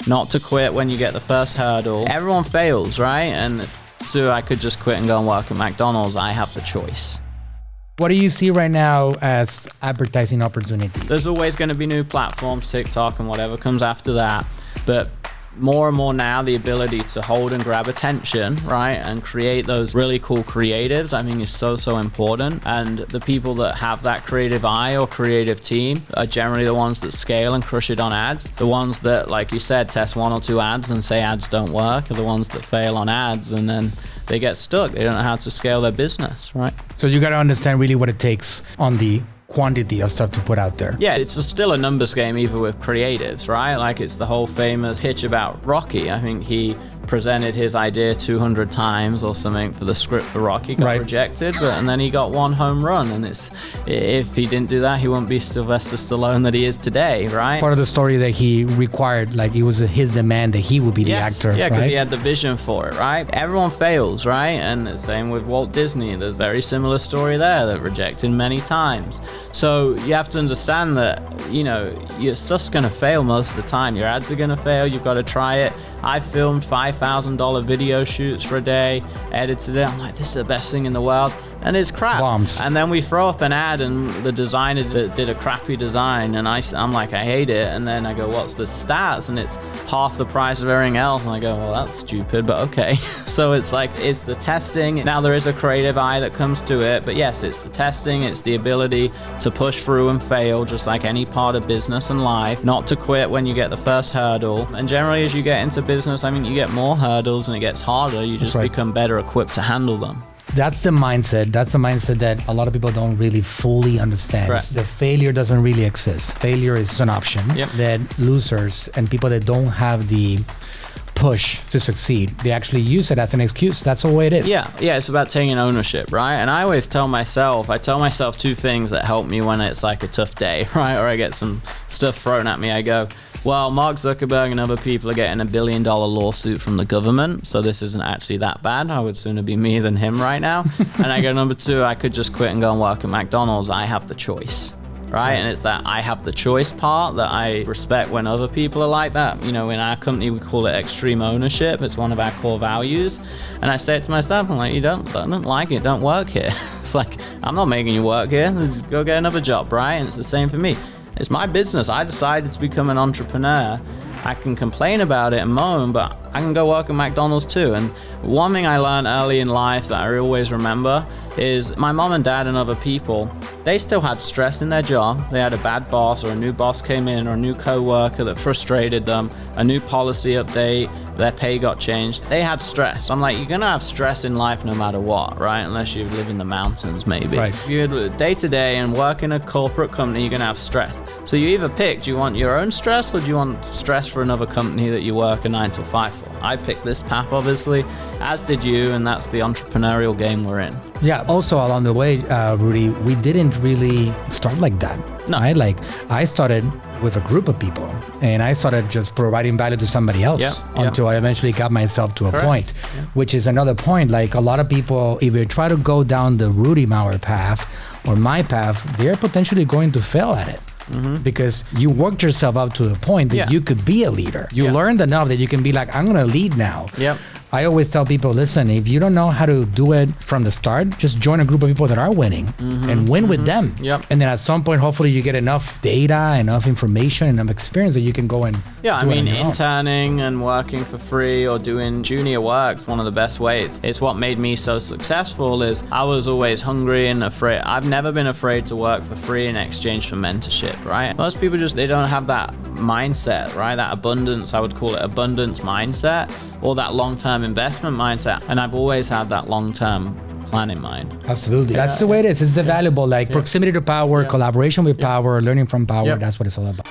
not to quit when you get the first hurdle. Everyone fails, right? And so I could just quit and go and work at McDonald's. I have the choice. What do you see right now as advertising opportunity? There's always going to be new platforms, TikTok and whatever comes after that. But more and more now, the ability to hold and grab attention, right, and create those really cool creatives, I mean, is so important. And the people that have that creative eye or creative team are generally the ones that scale and crush it on ads. The ones that, like you said, test 1 or 2 ads and say ads don't work are the ones that fail on ads, and then they get stuck. They don't know how to scale their business, right? So you got to understand really what it takes on the quantity of stuff to put out there. Yeah, it's still a numbers game even with creatives, right? Like it's the whole famous hitch about Rocky. I think he presented his idea 200 times or something for the script for Rocky, got rejected, and then he got 1 home run, and if he didn't do that, he wouldn't be Sylvester Stallone that he is today, right? Part of the story that he required, like it was his demand that he would be the actor, yeah, because right? he had the vision for it, right? Everyone fails, right? And the same with Walt Disney. There's a very similar story there that rejected many times. So you have to understand that, you know, your stuff's gonna fail most of the time. Your ads are gonna fail, you've got to try it. I filmed $5,000 video shoots for a day, edited it. I'm like, this is the best thing in the world. And it's crap. Bombs. And then we throw up an ad and the designer did a crappy design and I'm like, I hate it. And then I go, what's the stats? And it's half the price of everything else. And I go, well, that's stupid, but okay. So it's like, it's the testing. Now there is a creative eye that comes to it, but yes, it's the testing. It's the ability to push through and fail, just like any part of business and life, not to quit when you get the first hurdle. And generally as you get into business, I mean, you get more hurdles and it gets harder. You just become better equipped to handle them. That's the mindset. That's the mindset that a lot of people don't really fully understand. Correct. The failure doesn't really exist. Failure is an option that losers and people that don't have the push to succeed, they actually use it as an excuse. That's the way it is. Yeah, it's about taking ownership, right? And I always tell myself 2 things that help me when it's like a tough day, right? Or I get some stuff thrown at me. I go, well, Mark Zuckerberg and other people are getting $1 billion lawsuit from the government, so this isn't actually that bad. I would sooner be me than him right now. And I go, number 2, I could just quit and go and work at McDonald's. I have the choice. Right? And it's that I have the choice part that I respect when other people are like that. You know, in our company, we call it extreme ownership. It's one of our core values. And I say it to myself, I'm like, you don't like it, don't work here. It's like, I'm not making you work here. Let's go get another job, right? And it's the same for me. It's my business. I decided to become an entrepreneur. I can complain about it and moan, but I can go work at McDonald's too. And one thing I learned early in life that I always remember is my mom and dad and other people, they still had stress in their job. They had a bad boss, or a new boss came in, or a new co-worker that frustrated them, a new policy update, their pay got changed. They had stress. I'm like, you're gonna have stress in life no matter what, right? Unless you live in the mountains, maybe. Right. If you're day to day and work in a corporate company, you're gonna have stress. So you either pick, do you want your own stress, or do you want stress for another company that you work a 9 to 5 for? I picked this path, obviously, as did you, and that's the entrepreneurial game we're in. Yeah. Also, along the way, Rudy, we didn't really start like that. No. Right? Like, I started with a group of people, and I started just providing value to somebody else until I eventually got myself to a point, which is another point. Like, a lot of people, if they try to go down the Rudy Mawer path or my path, they're potentially going to fail at it. Because you worked yourself up to a point that you could be a leader. You learned enough that you can be like, I'm going to lead now. I always tell people, listen, if you don't know how to do it from the start, just join a group of people that are winning and win with them. And then at some point, hopefully you get enough data, enough information, enough experience that you can go and I mean, interning and working for free or doing junior work is one of the best ways. It's what made me so successful is I was always hungry and afraid. I've never been afraid to work for free in exchange for mentorship, right? Most people they don't have that mindset, right? That abundance, I would call it abundance mindset, or that long-term investment mindset. And I've always had that long-term plan in mind. Absolutely. That's the way it is. It's the valuable, like proximity to power, collaboration with power, learning from power. That's what it's all about.